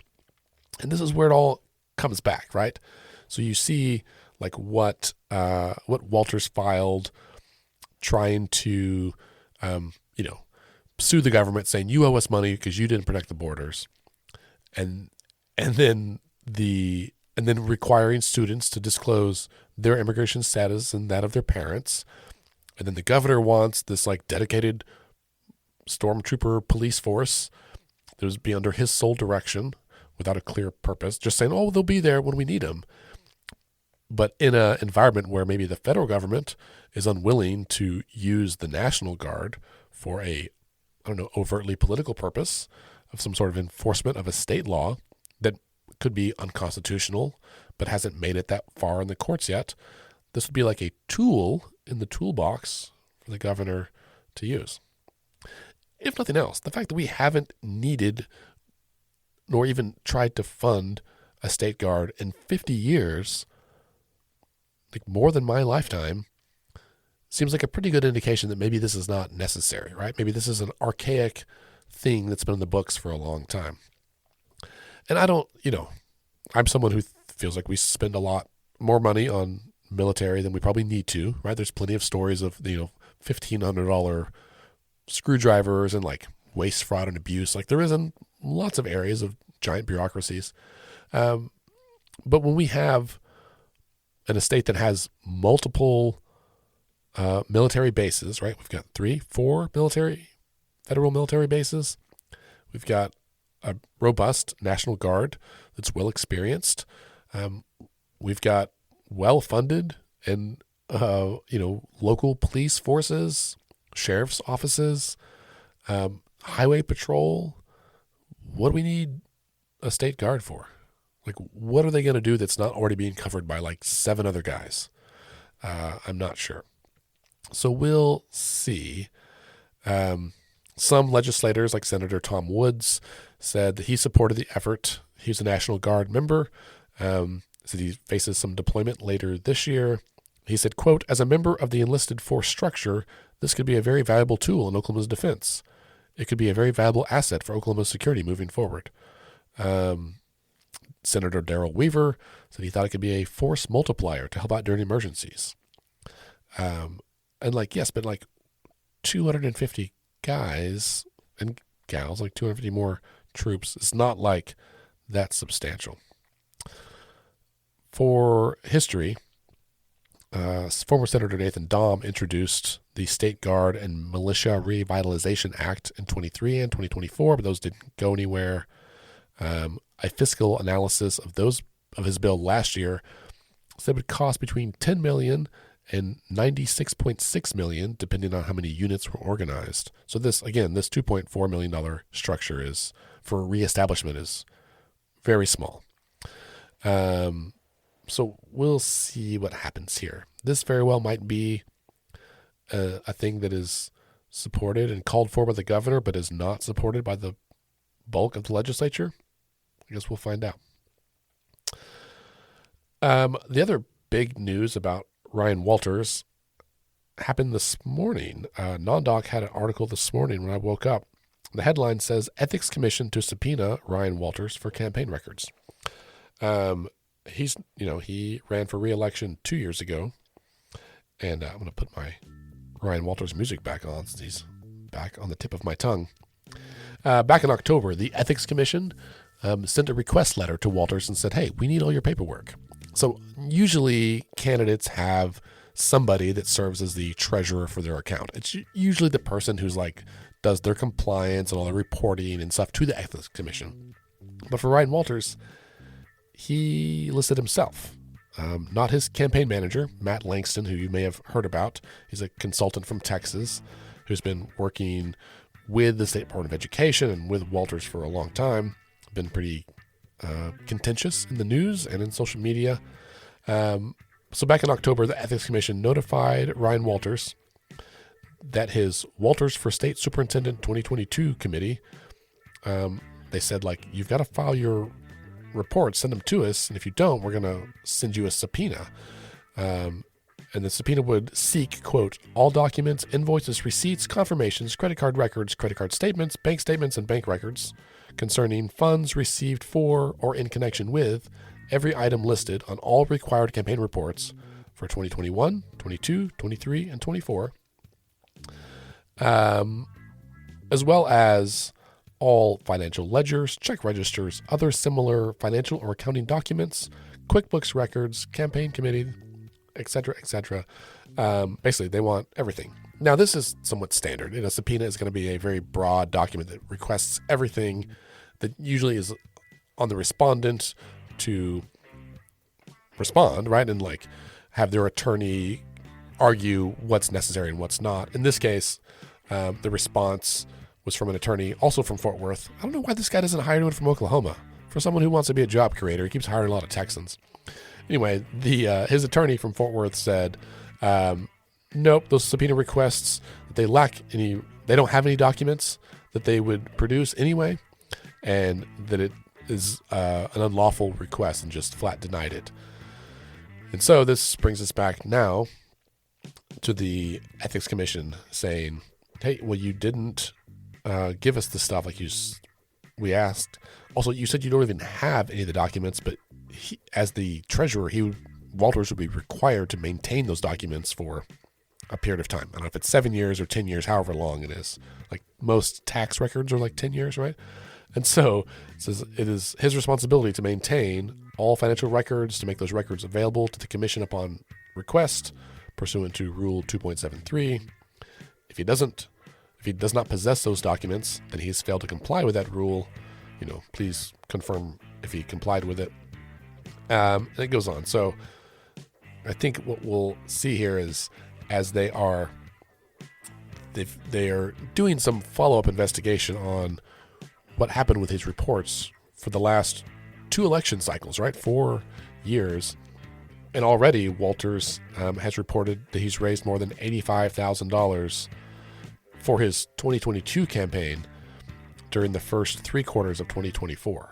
And this is where it all comes back, right? So you see what Walters filed, trying to sue the government, saying you owe us money because you didn't protect the borders, and then requiring students to disclose their immigration status and that of their parents. And then the governor wants this dedicated stormtrooper police force that would be under his sole direction without a clear purpose, just saying, oh, they'll be there when we need them. But in an environment where maybe the federal government is unwilling to use the National Guard for a, overtly political purpose of some sort of enforcement of a state law that could be unconstitutional but hasn't made it that far in the courts yet, this would be like a tool in the toolbox for the governor to use. If nothing else, the fact that we haven't needed nor even tried to fund a State Guard in 50 years, more than my lifetime, seems like a pretty good indication that maybe this is not necessary, right? Maybe this is an archaic thing that's been in the books for a long time. And I'm someone who feels like we spend a lot more money on military than we probably need to, right? There's plenty of stories of, $1,500 screwdrivers and waste, fraud, and abuse. There is in lots of areas of giant bureaucracies. But when we have an estate that has multiple military bases, right? We've got 4 federal military bases. We've got a robust National Guard that's well experienced. We've got well-funded and local police forces, sheriff's offices, highway patrol. What do we need a state guard for? Like, what are they going to do that's not already being covered by like 7 other guys? I'm not sure. So we'll see. Some legislators, like Senator Tom Woods, said that he supported the effort. He's a National Guard member. Said he faces some deployment later this year. He said, quote, "As a member of the enlisted force structure, this could be a very valuable tool in Oklahoma's defense. It could be a very valuable asset for Oklahoma's security moving forward." Senator Darrell Weaver said he thought it could be a force multiplier to help out during emergencies. And yes, but 250 guys and gals, 250 more troops, it's not like that substantial. For history, former Senator Nathan Dahm introduced the State Guard and Militia Revitalization Act in 23 and 2024, but those didn't go anywhere. A fiscal analysis of his bill last year said it would cost between $10 million and $96.6 million, depending on how many units were organized. So this $2.4 million structure is for reestablishment is very small. So we'll see what happens here. This very well might be a thing that is supported and called for by the governor, but is not supported by the bulk of the legislature. I guess we'll find out. The other big news about Ryan Walters happened this morning. NonDoc had an article this morning when I woke up. The headline says, "Ethics Commission to subpoena Ryan Walters for campaign records." He ran for re-election 2 years ago, and I'm going to put my Ryan Walters music back on since he's back on the tip of my tongue. Back in October, the Ethics Commission sent a request letter to Walters and said, "Hey, we need all your paperwork." So usually candidates have somebody that serves as the treasurer for their account. It's usually the person who's does their compliance and all the reporting and stuff to the Ethics Commission. But for Ryan Walters, he listed himself, not his campaign manager, Matt Langston, who you may have heard about. He's a consultant from Texas who's been working with the State Department of Education and with Walters for a long time. Been pretty contentious in the news and in social media. So back in October, the Ethics Commission notified Ryan Walters that his Walters for State Superintendent 2022 committee, they said, you've got to file your reports, send them to us, and if you don't, we're going to send you a subpoena. And the subpoena would seek, quote, "all documents, invoices, receipts, confirmations, credit card records, credit card statements, and bank records concerning funds received for or in connection with every item listed on all required campaign reports for 2021, 22, 23, and 24, as well as all financial ledgers, check registers, other similar financial or accounting documents, QuickBooks records, campaign committee, etc., etc. Basically, they want everything. Now, this is somewhat standard. A subpoena is going to be a very broad document that requests everything that usually is on the respondent to respond, right? And have their attorney argue what's necessary and what's not. In this case, the response was from an attorney, also from Fort Worth. I don't know why this guy doesn't hire anyone from Oklahoma. For someone who wants to be a job creator, he keeps hiring a lot of Texans. Anyway, his attorney from Fort Worth said, nope, those subpoena requests, they don't have any documents that they would produce anyway, and that it is an unlawful request, and just flat denied it. And so this brings us back now to the Ethics Commission saying, hey, well, you didn't give us the stuff we asked. Also, you said you don't even have any of the documents, but as the treasurer, Walters would be required to maintain those documents for a period of time. I don't know if it's 7 years or 10 years, however long it is. Most tax records are 10 years, right? And so it says it is his responsibility to maintain all financial records, to make those records available to the commission upon request, pursuant to Rule 2.73. If he does not possess those documents, then he has failed to comply with that rule. Please confirm if he complied with it. And it goes on. So I think what we'll see here is, as they are doing some follow-up investigation on what happened with his reports for the last 2 election cycles, right? 4 years. And already Walters has reported that he's raised more than $85,000 for his 2022 campaign during the first 3 quarters of 2024.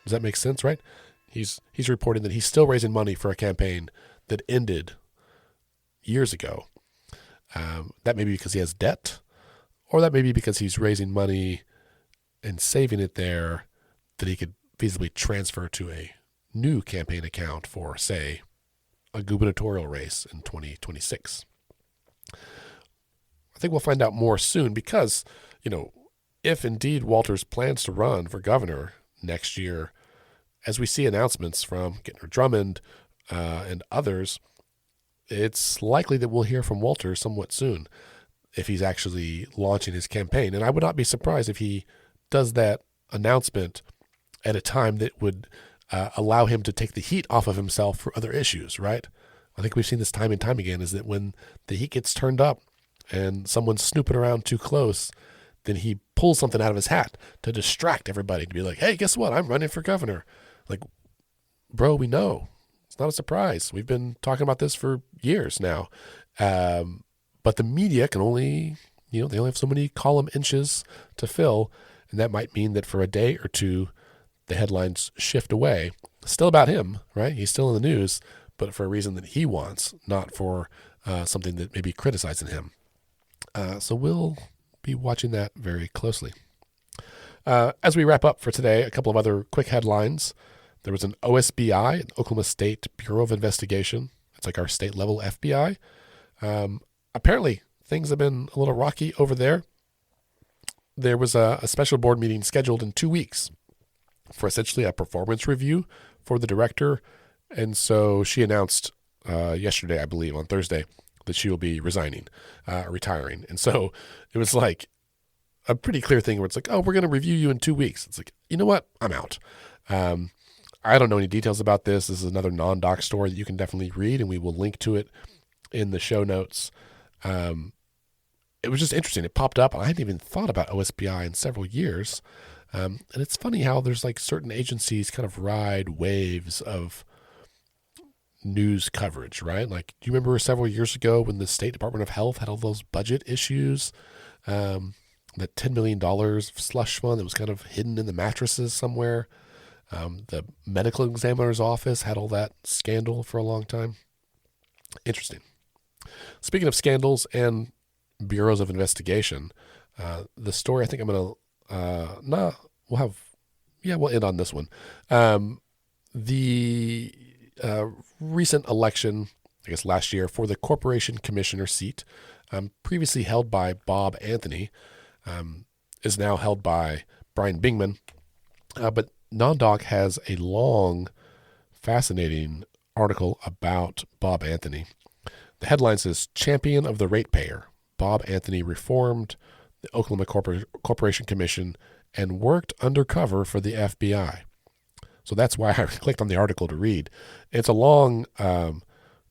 Does that make sense, right? He's reporting that he's still raising money for a campaign that ended years ago. That may be because he has debt, or that may be because he's raising money and saving it there that he could feasibly transfer to a new campaign account for, say, a gubernatorial race in 2026. I think we'll find out more soon because, if indeed Walters plans to run for governor next year, as we see announcements from Gentner Drummond and others, it's likely that we'll hear from Walters somewhat soon if he's actually launching his campaign. And I would not be surprised if he does that announcement at a time that would allow him to take the heat off of himself for other issues, right? I think we've seen this time and time again, is that when the heat gets turned up and someone's snooping around too close, then he pulls something out of his hat to distract everybody, to be like, hey, guess what? I'm running for governor. Like, bro, we know. It's not a surprise. We've been talking about this for years now. But the media can only, they only have so many column inches to fill. And that might mean that for a day or two, the headlines shift away. It's still about him, right? He's still in the news, but for a reason that he wants, not for something that may be criticizing him. So we'll be watching that very closely. As we wrap up for today, a couple of other quick headlines. There was an OSBI, an Oklahoma State Bureau of Investigation. It's like our state level FBI. Apparently, things have been a little rocky over there. There was a special board meeting scheduled in 2 weeks for essentially a performance review for the director. And so she announced yesterday, I believe, on Thursday, that she will be retiring. And so it was like a pretty clear thing where it's like, oh, we're going to review you in 2 weeks. It's like, you know what? I'm out. I don't know any details about this. This is another non-doc story that you can definitely read, and we will link to it in the show notes. It was just interesting. It popped up, and I hadn't even thought about OSBI in several years. And it's funny how there's like certain agencies kind of ride waves of news coverage, right? Like, do you remember several years ago when the State Department of Health had all those budget issues? That $10 million slush fund that was kind of hidden in the mattresses somewhere. The medical examiner's office had all that scandal for a long time. Interesting. Speaking of scandals and bureaus of investigation, the story I think I'm going to, we'll end on this one. The recent election, I guess last year, for the corporation commissioner seat, previously held by Bob Anthony, is now held by Brian Bingman. But Non-Doc has a long, fascinating article about Bob Anthony. The headline says, Champion of the Ratepayer. Bob Anthony reformed the Oklahoma Corporation Commission and worked undercover for the FBI. So that's why I clicked on the article to read. It's a long, kind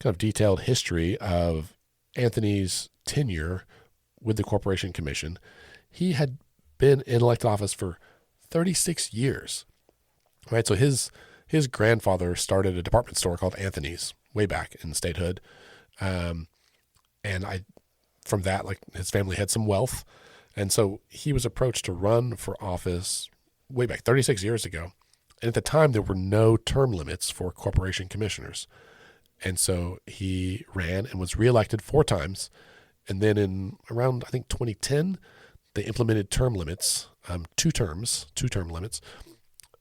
of detailed history of Anthony's tenure with the Corporation Commission. He had been in elected office for 36 years, right? So his grandfather started a department store called Anthony's way back in statehood. From that, like, his family had some wealth. And so he was approached to run for office way back 36 years ago. And at the time, there were no term limits for corporation commissioners. And so he ran and was reelected 4 times. And then in around, I think, 2010, they implemented term limits, 2 term limits.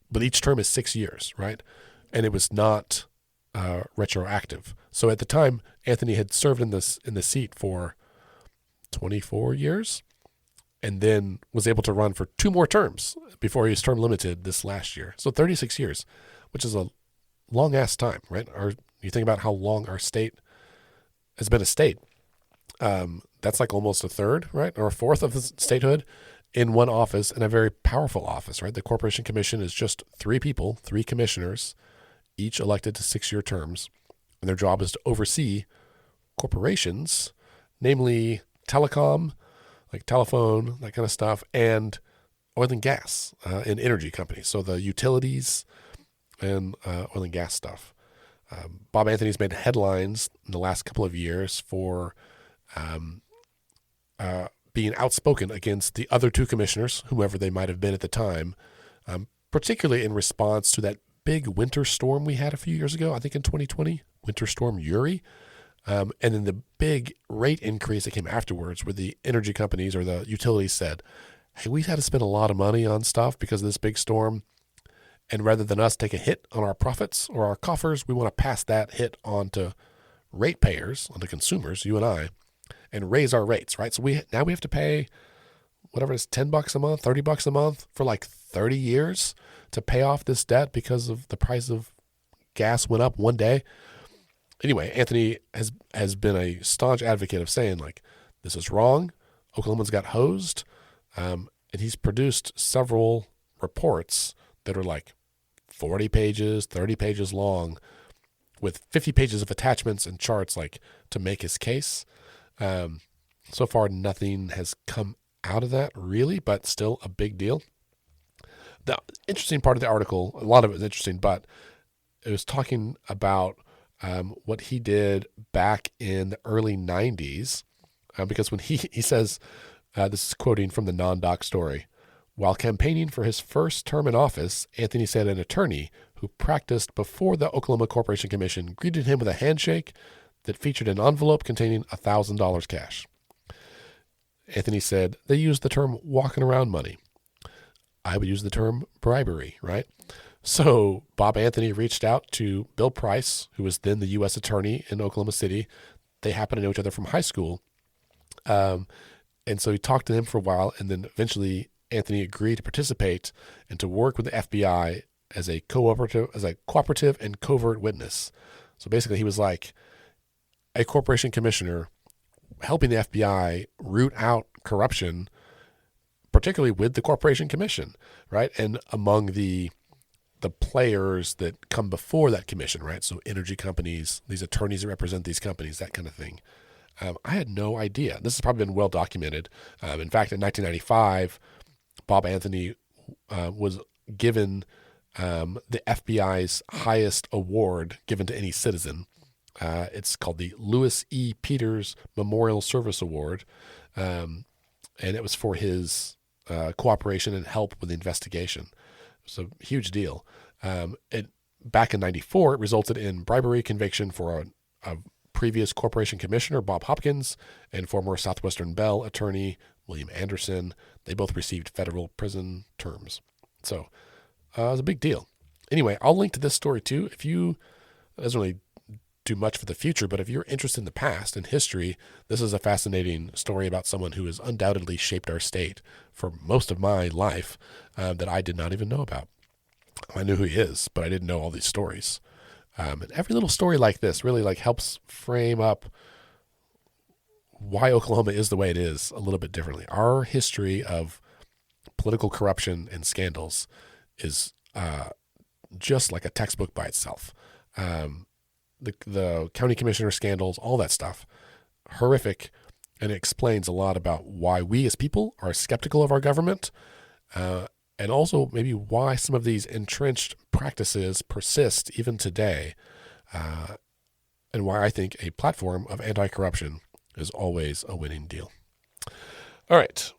But each term is 6 years, right? And it was not retroactive. So at the time, Anthony had served in the seat for 24 years and then was able to run for 2 more terms before he was term limited this last year. So 36 years, which is a long-ass time, right? You think about how long our state has been a state. That's like almost a third, right? Or a fourth of the statehood in one office, and a very powerful office, right? The Corporation Commission is just 3 people, 3 commissioners, each elected to 6-year terms. And their job is to oversee corporations, namely telecom, like telephone, that kind of stuff, and oil and gas and energy companies. So the utilities and oil and gas stuff. Bob Anthony's made headlines in the last couple of years for being outspoken against the other 2 commissioners, whoever they might have been at the time, particularly in response to that big winter storm we had a few years ago, I think in 2020, Winter Storm Uri. And then the big rate increase that came afterwards, where the energy companies or the utilities said, hey, we had to spend a lot of money on stuff because of this big storm. And rather than us take a hit on our profits or our coffers, we want to pass that hit on to ratepayers, on to consumers, you and I, and raise our rates, right? So now we have to pay whatever it is, $10 a month, $30 a month for like 30 years to pay off this debt because of the price of gas went up one day. Anyway, Anthony has been a staunch advocate of saying, like, this is wrong. Oklahomans got hosed. And he's produced several reports that are like 40 pages, 30 pages long with 50 pages of attachments and charts, like, to make his case. So far, nothing has come out of that really, but still a big deal. The interesting part of the article, a lot of it was interesting, but it was talking about what he did back in the early 90s, because when he says, this is quoting from the non-doc story, while campaigning for his first term in office, Anthony said an attorney who practiced before the Oklahoma Corporation Commission greeted him with a handshake that featured an envelope containing $1,000 cash. Anthony said they used the term walking around money. I would use the term bribery, right? So Bob Anthony reached out to Bill Price, who was then the U.S. attorney in Oklahoma City. They happened to know each other from high school. And so he talked to him for a while, and then eventually Anthony agreed to participate and to work with the FBI as a cooperative and covert witness. So basically he was like a corporation commissioner helping the FBI root out corruption, particularly with the Corporation Commission, right? And among the players that come before that commission, right? So energy companies, these attorneys that represent these companies, that kind of thing. I had no idea. This has probably been well documented. In fact, in 1995, Bob Anthony was given the FBI's highest award given to any citizen. It's called the Lewis E. Peters Memorial Service Award, and it was for his cooperation and help with the investigation. It's a huge deal. Back in 94, it resulted in bribery conviction for a previous corporation commissioner, Bob Hopkins, and former Southwestern Bell attorney, William Anderson. They both received federal prison terms. So it was a big deal. Anyway, I'll link to this story too. It doesn't really do much for the future, but if you're interested in the past and history, this is a fascinating story about someone who has undoubtedly shaped our state for most of my life that I did not even know about. I knew who he is, but I didn't know all these stories. And every little story like this really helps frame up why Oklahoma is the way it is a little bit differently. Our history of political corruption and scandals is just like a textbook by itself. The county commissioner scandals, all that stuff, horrific, and it explains a lot about why we as people are skeptical of our government, and also maybe why some of these entrenched practices persist even today, and why I think a platform of anti-corruption is always a winning deal. All right.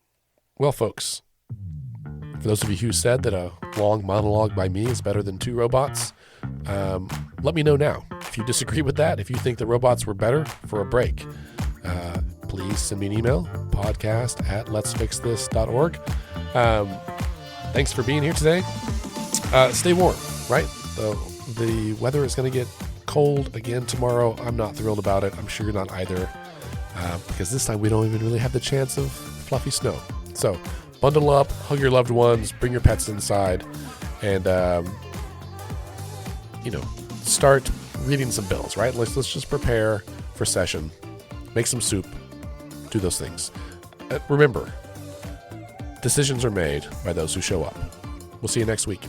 Well, folks, for those of you who said that a long monologue by me is better than 2 robots, let me know now. If you disagree with that, if you think the robots were better for a break, please send me an email, podcast@letsfixthis.org. Thanks for being here today. Stay warm, right? The weather is going to get cold again tomorrow. I'm not thrilled about it. I'm sure you're not either, because this time we don't even really have the chance of fluffy snow. So bundle up, hug your loved ones, bring your pets inside, and start reading some bills, right? Let's just prepare for session. make some soup, do those things. Remember, decisions are made by those who show up. We'll see you next week.